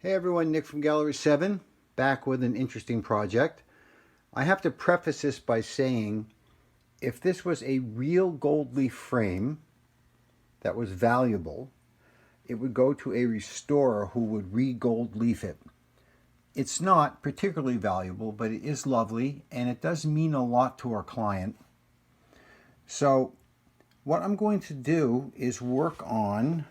Hey everyone, Nick from Gallery 7, back with an interesting project. I have to preface this by saying if this was a real gold leaf frame that was valuable, it would go to a restorer who would re-gold leaf it. It's not particularly valuable, but it is lovely and it does mean a lot to our client. So what I'm going to do is work on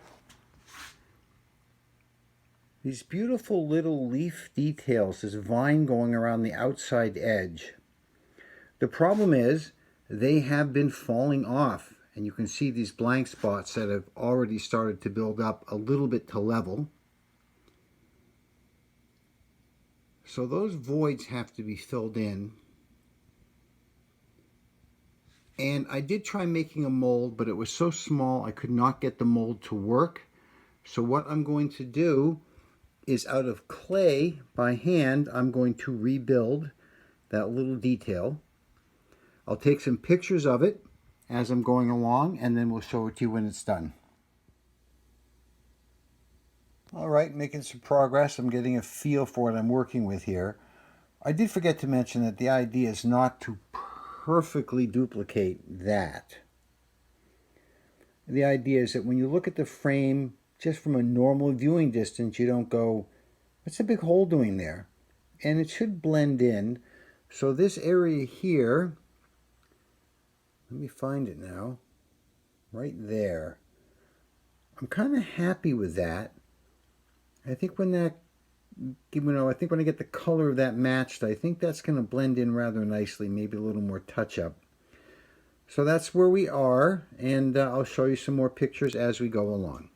these beautiful little leaf details, this vine going around the outside edge. The problem is they have been falling off, and you can see these blank spots that have already started to build up a little bit to level. So those voids have to be filled in. And I did try making a mold, but it was so small I could not get the mold to work. So what I'm going to do is, out of clay by hand, I'm going to rebuild that little detail. I'll take some pictures of it as I'm going along, and then we'll show it to you when it's done. All right, making some progress. I'm getting a feel for what I'm working with here. I did forget to mention that the idea is not to perfectly duplicate that. The idea is that when you look at the frame just from a normal viewing distance, you don't go, what's the big hole doing there? And it should blend in. So this area here, let me find it now, right there. I'm kind of happy with that. I think when that, I think when I get the color of that matched, I think that's going to blend in rather nicely, maybe a little more touch-up. So that's where we are, and I'll show you some more pictures as we go along.